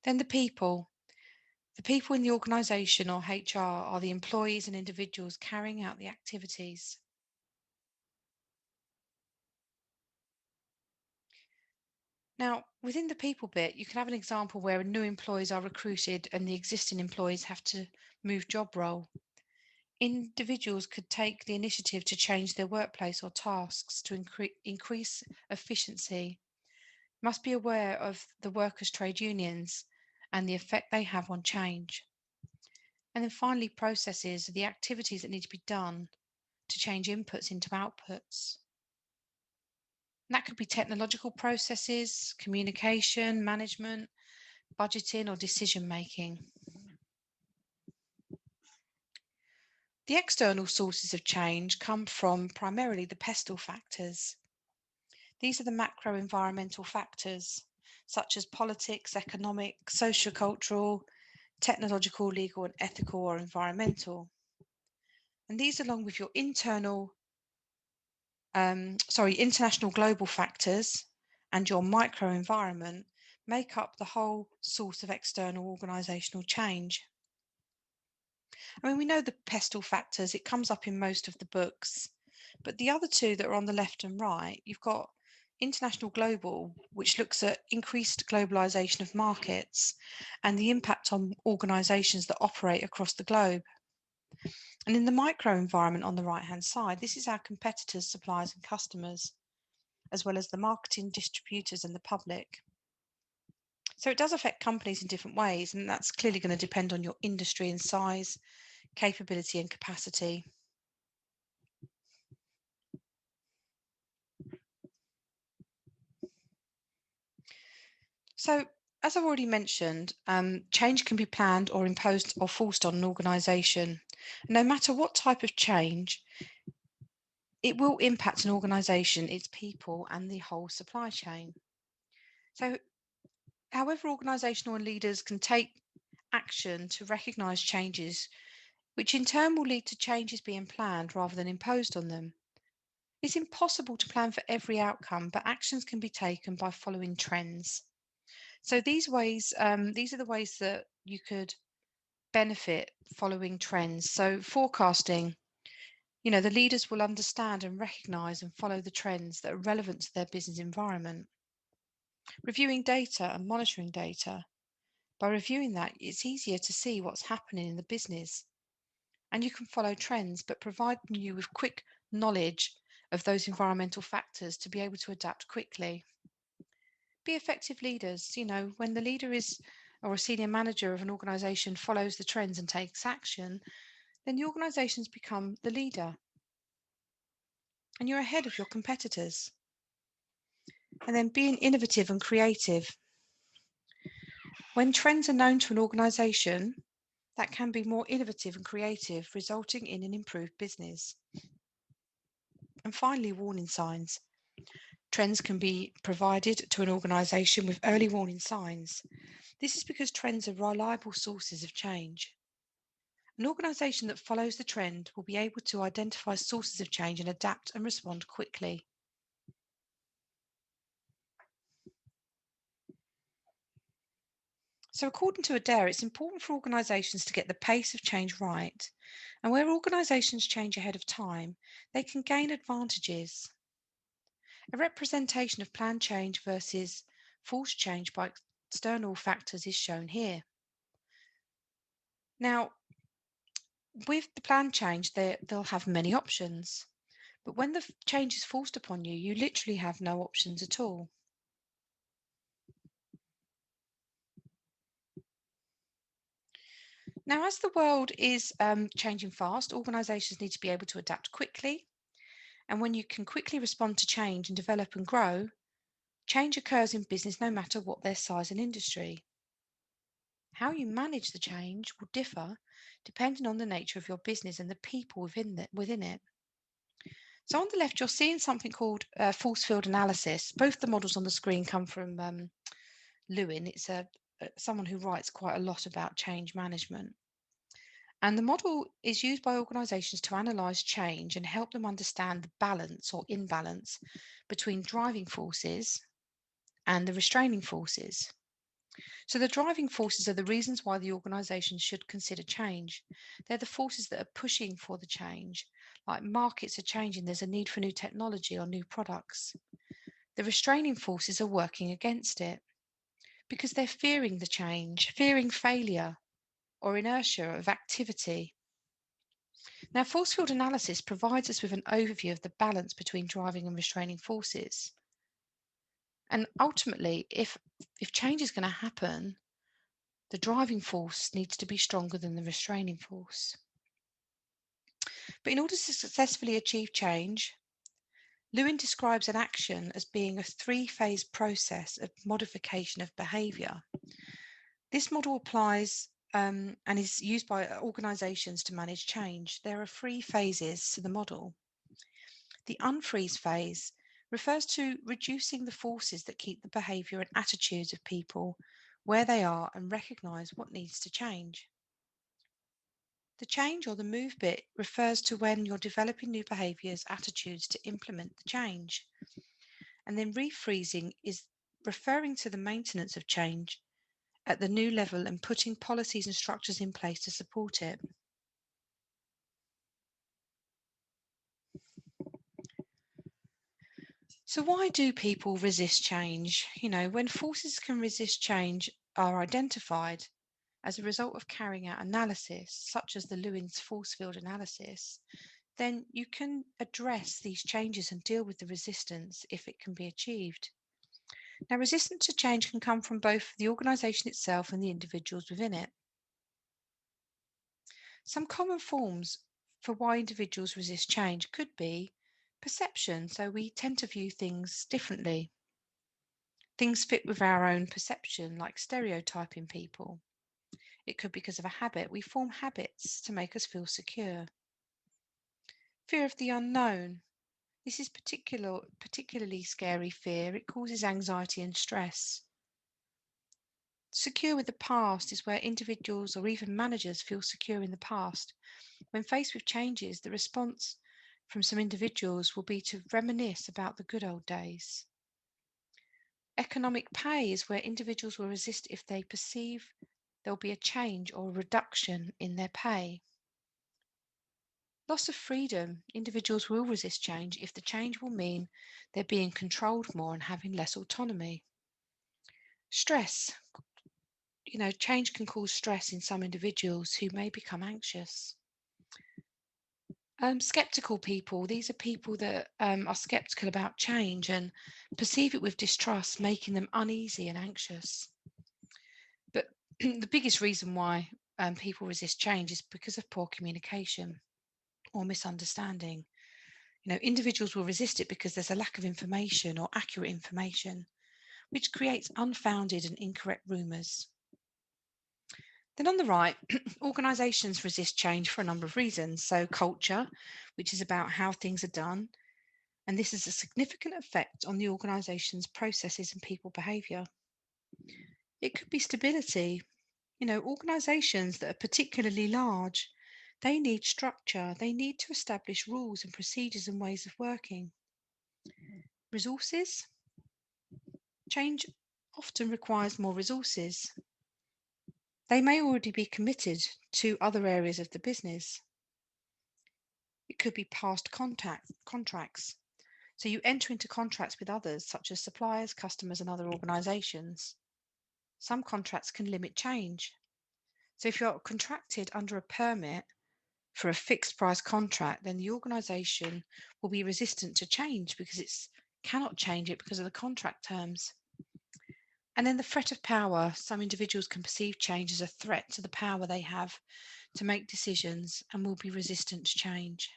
Speaker 1: Then the people. The people in the organisation, or HR, are the employees and individuals carrying out the activities. Now, within the people bit, you can have an example where new employees are recruited and the existing employees have to move job role. Individuals could take the initiative to change their workplace or tasks to increase efficiency. Must be aware of the workers' trade unions and the effect they have on change. And then finally, processes are the activities that need to be done to change inputs into outputs. And that could be technological processes, communication, management, budgeting, or decision making. The external sources of change come from primarily the pestle factors. These are the macro environmental factors, such as politics, economic, sociocultural, technological, legal, and ethical or environmental. And these, along with your international global factors and your microenvironment, make up the whole source of external organisational change. I mean, we know the pestle factors, it comes up in most of the books, but the other two that are on the left and right, you've got international global, which looks at increased globalisation of markets and the impact on organisations that operate across the globe. And in the microenvironment on the right-hand side, this is our competitors, suppliers and customers, as well as the marketing distributors and the public. So it does affect companies in different ways, and that's clearly going to depend on your industry and size, capability and capacity. So, as I've already mentioned, change can be planned or imposed or forced on an organisation. No matter what type of change, it will impact an organisation, its people, and the whole supply chain. So, however, organisational leaders can take action to recognise changes, which in turn will lead to changes being planned rather than imposed on them. It's impossible to plan for every outcome, but actions can be taken by following trends. So these are the ways that you could benefit following trends. So forecasting, the leaders will understand and recognize and follow the trends that are relevant to their business environment. Reviewing data and monitoring data. By reviewing that, it's easier to see what's happening in the business. And you can follow trends, but provide you with quick knowledge of those environmental factors to be able to adapt quickly. Be effective leaders. When the leader is or a senior manager of an organization follows the trends and takes action, then the organizations become the leader and you're ahead of your competitors. And then being innovative and creative. When trends are known to an organization, that can be more innovative and creative, resulting in an improved business. And finally, warning signs. Trends can be provided to an organisation with early warning signs. This is because trends are reliable sources of change. An organisation that follows the trend will be able to identify sources of change and adapt and respond quickly. So according to Adair, it's important for organisations to get the pace of change right. And where organisations change ahead of time, they can gain advantages. A representation of planned change versus forced change by external factors is shown here. Now, with the planned change, they'll have many options. But when the change is forced upon you, you literally have no options at all. Now, as the world is changing fast, organisations need to be able to adapt quickly. And when you can quickly respond to change and develop and grow, change occurs in business no matter what their size and industry. How you manage the change will differ depending on the nature of your business and the people within it. So on the left, you're seeing something called force field analysis. Both the models on the screen come from Lewin. It's a someone who writes quite a lot about change management. And the model is used by organisations to analyse change and help them understand the balance or imbalance between driving forces and the restraining forces. So the driving forces are the reasons why the organisation should consider change. They're the forces that are pushing for the change, like markets are changing, there's a need for new technology or new products. The restraining forces are working against it because they're fearing the change, fearing failure or inertia of activity. Now, force field analysis provides us with an overview of the balance between driving and restraining forces. And ultimately, if change is going to happen, the driving force needs to be stronger than the restraining force. But in order to successfully achieve change, Lewin describes an action as being a three-phase process of modification of behaviour. This model applies and is used by organisations to manage change. There are three phases to the model. The unfreeze phase refers to reducing the forces that keep the behaviour and attitudes of people where they are and recognise what needs to change. The change or the move bit refers to when you're developing new behaviours, attitudes to implement the change. And then refreezing is referring to the maintenance of change at the new level and putting policies and structures in place to support it. So why do people resist change? When forces can resist change are identified as a result of carrying out analysis, such as the Lewin's force field analysis, then you can address these changes and deal with the resistance if it can be achieved. Now, resistance to change can come from both the organisation itself and the individuals within it. Some common forms for why individuals resist change could be perception, so we tend to view things differently. Things fit with our own perception, like stereotyping people. It could be because of a habit. We form habits to make us feel secure. Fear of the unknown. This is particularly scary fear. It causes anxiety and stress. Secure with the past is where individuals or even managers feel secure in the past. When faced with changes, the response from some individuals will be to reminisce about the good old days. Economic pay is where individuals will resist if they perceive there'll be a change or a reduction in their pay. Loss of freedom. Individuals will resist change if the change will mean they're being controlled more and having less autonomy. Stress. Change can cause stress in some individuals who may become anxious. Skeptical people. These are people that are skeptical about change and perceive it with distrust, making them uneasy and anxious. But the biggest reason why people resist change is because of poor communication or misunderstanding. Individuals will resist it because there's a lack of information or accurate information, which creates unfounded and incorrect rumours. Then on the right, organisations resist change for a number of reasons. So culture, which is about how things are done, and this has a significant effect on the organisation's processes and people behaviour. It could be stability. Organisations that are particularly large, they need structure. They need to establish rules and procedures and ways of working. Resources. Change often requires more resources. They may already be committed to other areas of the business. It could be past contracts. So you enter into contracts with others, such as suppliers, customers, and other organisations. Some contracts can limit change. So if you're contracted under a permit for a fixed price contract, then the organisation will be resistant to change because it cannot change it because of the contract terms. And then the threat of power. Some individuals can perceive change as a threat to the power they have to make decisions and will be resistant to change.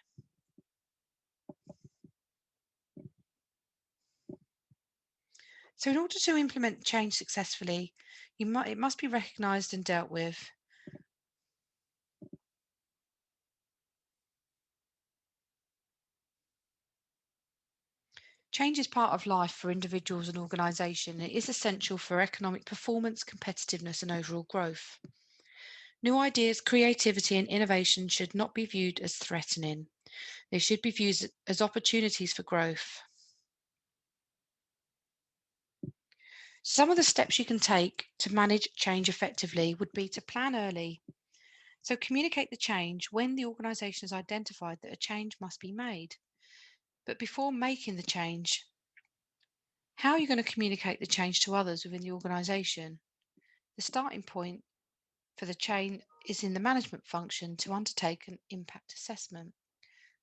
Speaker 1: So in order to implement change successfully, it must be recognised and dealt with. Change is part of life for individuals and organisations. It is essential for economic performance, competitiveness and overall growth. New ideas, creativity and innovation should not be viewed as threatening. They should be viewed as opportunities for growth. Some of the steps you can take to manage change effectively would be to plan early. So communicate the change when the organisation has identified that a change must be made. But before making the change, how are you going to communicate the change to others within the organisation? The starting point for the chain is in the management function to undertake an impact assessment,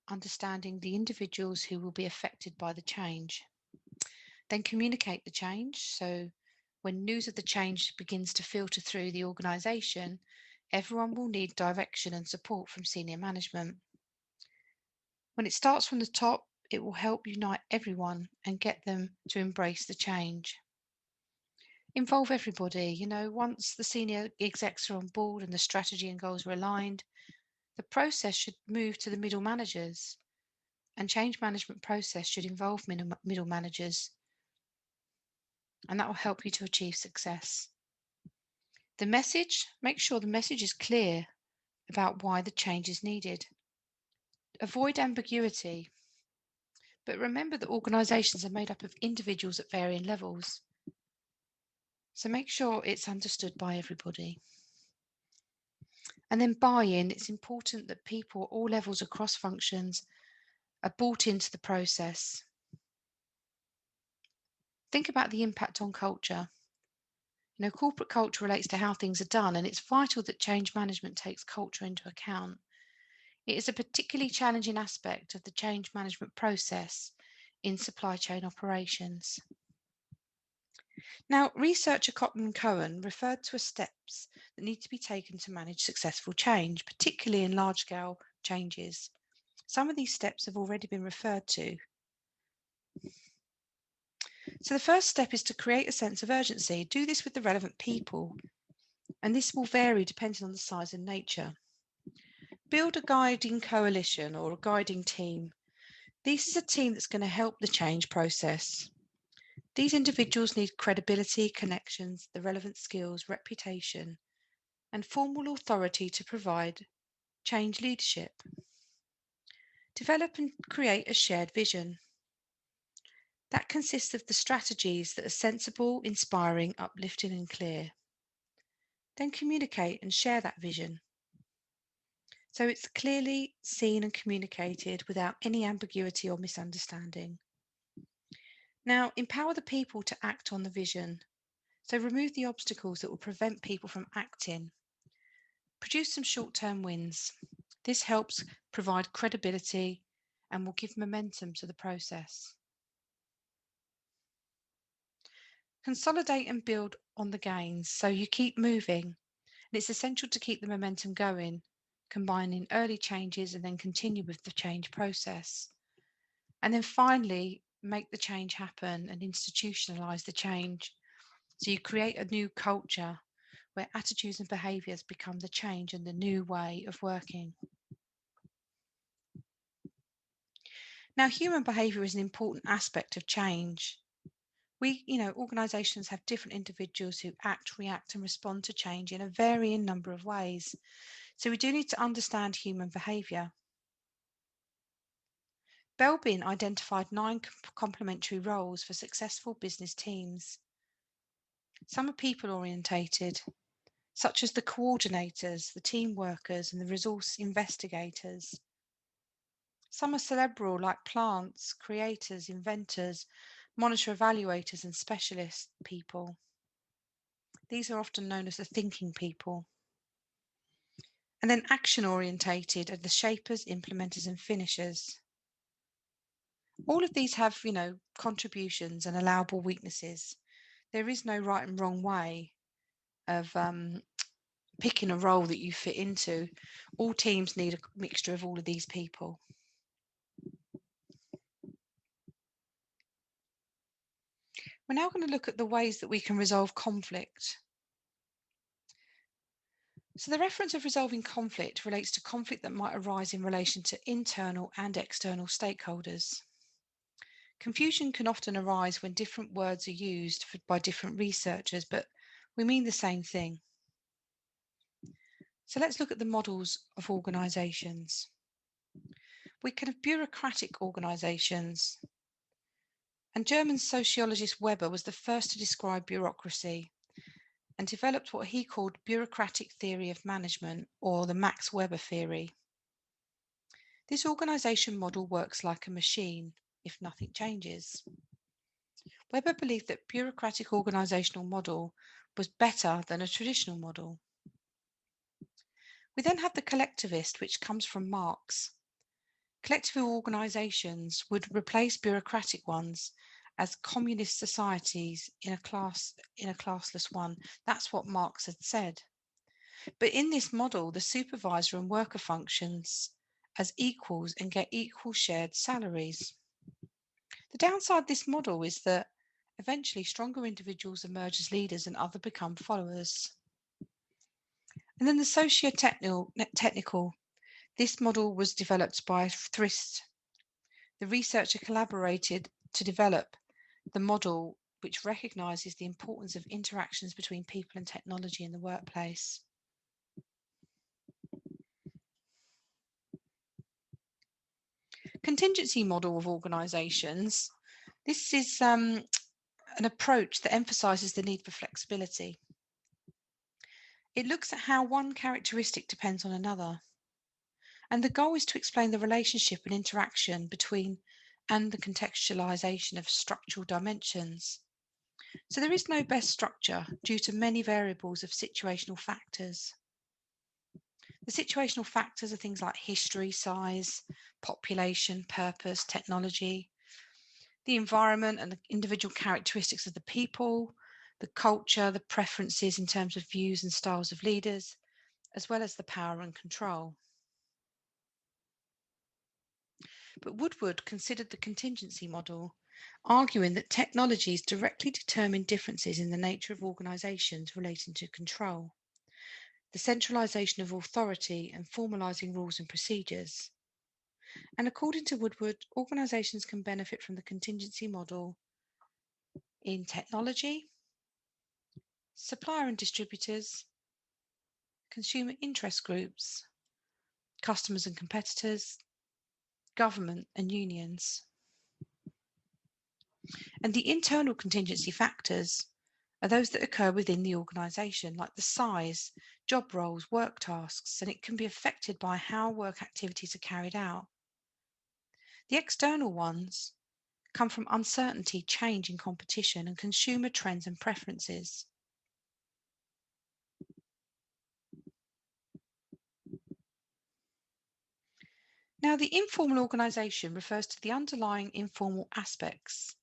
Speaker 1: understanding the individuals who will be affected by the change. Then communicate the change. So when news of the change begins to filter through the organisation, everyone will need direction and support from senior management. When it starts from the top, it will help unite everyone and get them to embrace the change. Involve everybody. Once the senior execs are on board and the strategy and goals are aligned, the process should move to the middle managers, and change management process should involve middle managers, and that will help you to achieve success. The message, make sure the message is clear about why the change is needed. Avoid ambiguity, but remember that organisations are made up of individuals at varying levels. So make sure it's understood by everybody. And then buy-in, it's important that people at all levels across functions are bought into the process. Think about the impact on culture. Corporate culture relates to how things are done, and it's vital that change management takes culture into account. It is a particularly challenging aspect of the change management process in supply chain operations. Now, researcher Cotman Cohen referred to steps that need to be taken to manage successful change, particularly in large-scale changes. Some of these steps have already been referred to. So the first step is to create a sense of urgency. Do this with the relevant people, and this will vary depending on the size and nature. Build a guiding coalition or a guiding team. This is a team that's going to help the change process. These individuals need credibility, connections, the relevant skills, reputation, and formal authority to provide change leadership. Develop and create a shared vision. That consists of the strategies that are sensible, inspiring, uplifting, and clear. Then communicate and share that vision, so it's clearly seen and communicated without any ambiguity or misunderstanding. Now, empower the people to act on the vision. So remove the obstacles that will prevent people from acting. Produce some short-term wins. This helps provide credibility and will give momentum to the process. Consolidate and build on the gains, so you keep moving. And it's essential to keep the momentum going, combining early changes and then continue with the change process. And then finally, make the change happen and institutionalize the change. So you create a new culture where attitudes and behaviours become the change and the new way of working. Now, human behaviour is an important aspect of change. Organisations have different individuals who act, react and respond to change in a varying number of ways. So we do need to understand human behaviour. Belbin identified 9 complementary roles for successful business teams. Some are people orientated, such as the coordinators, the team workers and the resource investigators. Some are cerebral, like plants, creators, inventors, monitor evaluators and specialist people. These are often known as the thinking people. And then action orientated are the shapers, implementers and finishers. All of these have, contributions and allowable weaknesses. There is no right and wrong way of picking a role that you fit into. All teams need a mixture of all of these people. We're now going to look at the ways that we can resolve conflict. So the reference of resolving conflict relates to conflict that might arise in relation to internal and external stakeholders. Confusion can often arise when different words are used by different researchers, but we mean the same thing. So let's look at the models of organisations. We can have bureaucratic organisations, and German sociologist Weber was the first to describe bureaucracy and developed what he called bureaucratic theory of management, or the Max Weber theory. This organisation model works like a machine if nothing changes. Weber believed that bureaucratic organisational model was better than a traditional model. We then have the collectivist, which comes from Marx. Collective organisations would replace bureaucratic ones as communist societies in a classless one. That's what Marx had said. But in this model, the supervisor and worker functions as equals and get equal shared salaries. The downside of this model is that eventually stronger individuals emerge as leaders and others become followers. And then the socio-technical. This model was developed by Thrist. The researcher collaborated to develop the model which recognises the importance of interactions between people and technology in the workplace. Contingency model of organisations. This is an approach that emphasises the need for flexibility. It looks at how one characteristic depends on another. And the goal is to explain the relationship and interaction between and the contextualisation of structural dimensions. So there is no best structure due to many variables of situational factors. The situational factors are things like history, size, population, purpose, technology, the environment and the individual characteristics of the people, the culture, the preferences in terms of views and styles of leaders, as well as the power and control. But Woodward considered the contingency model, arguing that technologies directly determine differences in the nature of organisations relating to control, the centralisation of authority and formalising rules and procedures. And according to Woodward, organisations can benefit from the contingency model in technology, supplier and distributors, consumer interest groups, customers and competitors, government and unions. And the internal contingency factors are those that occur within the organisation, like the size, job roles, work tasks, and it can be affected by how work activities are carried out. The external ones come from uncertainty, change in competition, and consumer trends and preferences. Now, the informal organisation refers to the underlying informal aspects.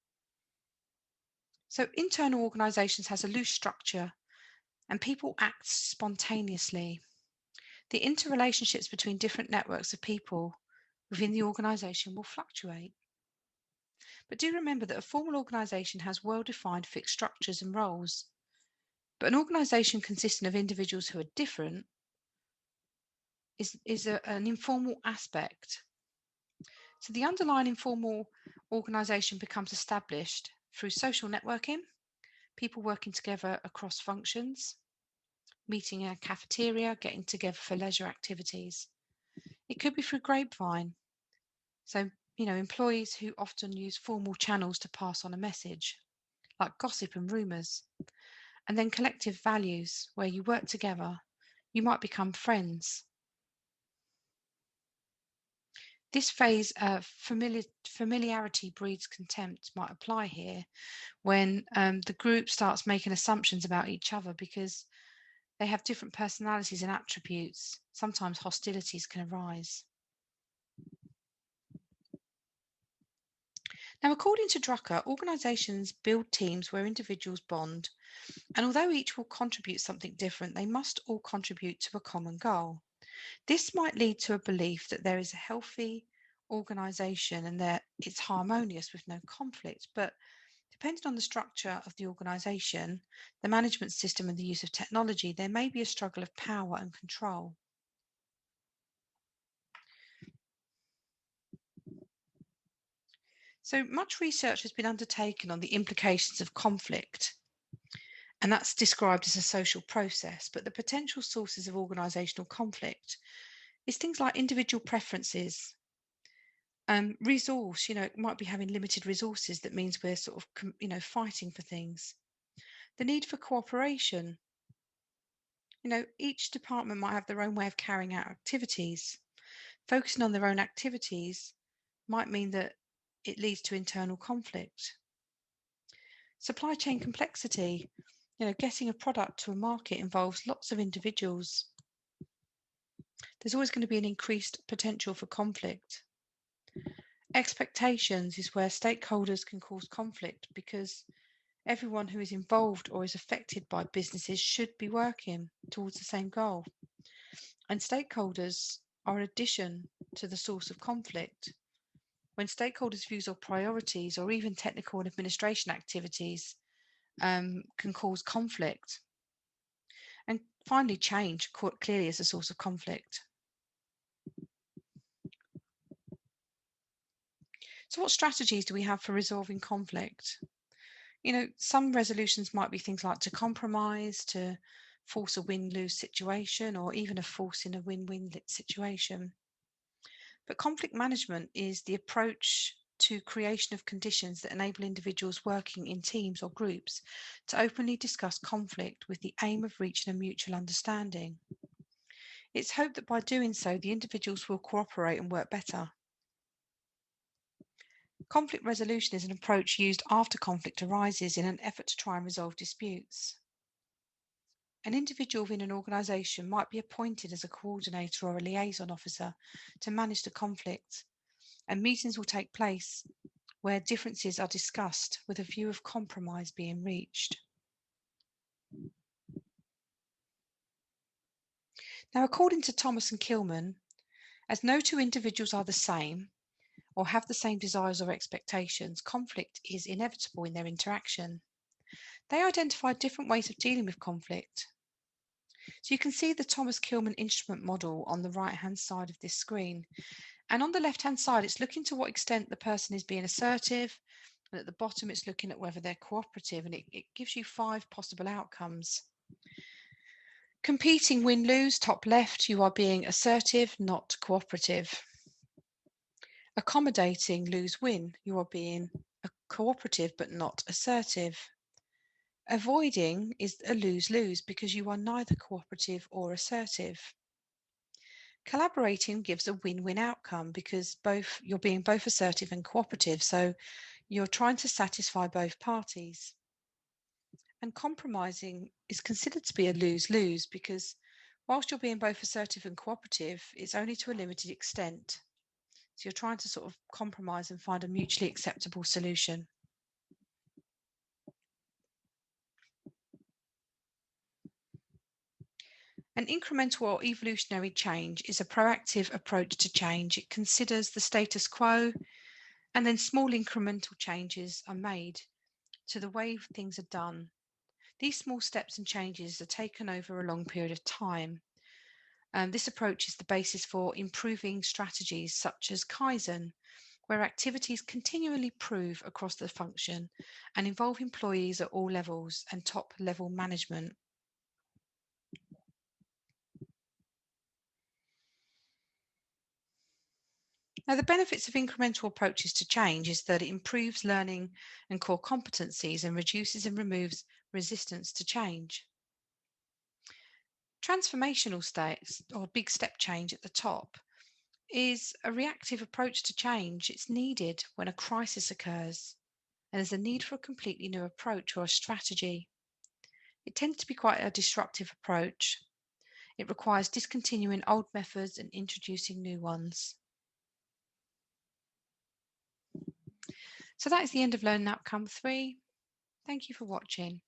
Speaker 1: So internal organisations has a loose structure and people act spontaneously. The interrelationships between different networks of people within the organisation will fluctuate. But do remember that a formal organisation has well-defined fixed structures and roles. But an organisation consisting of individuals who are different is an informal aspect. So the underlying informal organisation becomes established through social networking, people working together across functions, meeting in a cafeteria, getting together for leisure activities. It could be through grapevine. So, employees who often use formal channels to pass on a message, like gossip and rumours. And then collective values, where you work together, you might become friends. This phase of familiarity breeds contempt might apply here when the group starts making assumptions about each other because they have different personalities and attributes. Sometimes hostilities can arise. Now, according to Drucker, organisations build teams where individuals bond, and although each will contribute something different, they must all contribute to a common goal. This might lead to a belief that there is a healthy organisation and that it's harmonious with no conflict, but depending on the structure of the organisation, the management system and the use of technology, there may be a struggle of power and control. So much research has been undertaken on the implications of conflict, and that's described as a social process. But the potential sources of organisational conflict is things like individual preferences, resource. It might be having limited resources. That means we're sort of, fighting for things. The need for cooperation. Each department might have their own way of carrying out activities. Focusing on their own activities might mean that it leads to internal conflict. Supply chain complexity. Getting a product to a market involves lots of individuals. There's always going to be an increased potential for conflict. Expectations is where stakeholders can cause conflict because everyone who is involved or is affected by businesses should be working towards the same goal. And stakeholders are an addition to the source of conflict. When stakeholders' views or priorities or even technical and administration activities can cause conflict. And finally, change clearly is a source of conflict. So what strategies do we have for resolving conflict? Some resolutions might be things like to compromise, to force a win-lose situation, or even a forcing a win-win situation. But conflict management is the approach to creation of conditions that enable individuals working in teams or groups to openly discuss conflict with the aim of reaching a mutual understanding. It's hoped that by doing so, the individuals will cooperate and work better. Conflict resolution is an approach used after conflict arises in an effort to try and resolve disputes. An individual within an organisation might be appointed as a coordinator or a liaison officer to manage the conflict, and meetings will take place where differences are discussed with a view of compromise being reached. Now, according to Thomas and Kilman, as no two individuals are the same or have the same desires or expectations, conflict is inevitable in their interaction. They identified different ways of dealing with conflict. So you can see the Thomas Kilman instrument model on the right-hand side of this screen. And on the left-hand side, it's looking to what extent the person is being assertive. And at the bottom, it's looking at whether they're cooperative. And it gives you 5 possible outcomes. Competing win-lose, top left, you are being assertive, not cooperative. Accommodating lose-win, you are being cooperative but not assertive. Avoiding is a lose-lose because you are neither cooperative or assertive. Collaborating gives a win-win outcome because you're being both assertive and cooperative, so you're trying to satisfy both parties. And compromising is considered to be a lose-lose because whilst you're being both assertive and cooperative, it's only to a limited extent. So you're trying to sort of compromise and find a mutually acceptable solution. An incremental or evolutionary change is a proactive approach to change. It considers the status quo, and then small incremental changes are made to the way things are done. These small steps and changes are taken over a long period of time. This approach is the basis for improving strategies such as Kaizen, where activities continually improve across the function and involve employees at all levels and top-level management. Now, the benefits of incremental approaches to change is that it improves learning and core competencies and reduces and removes resistance to change. Transformational states, or big step change at the top, is a reactive approach to change. It's needed when a crisis occurs and there's a need for a completely new approach or a strategy. It tends to be quite a disruptive approach. It requires discontinuing old methods and introducing new ones. So that is the end of Learning Outcome 3. Thank you for watching.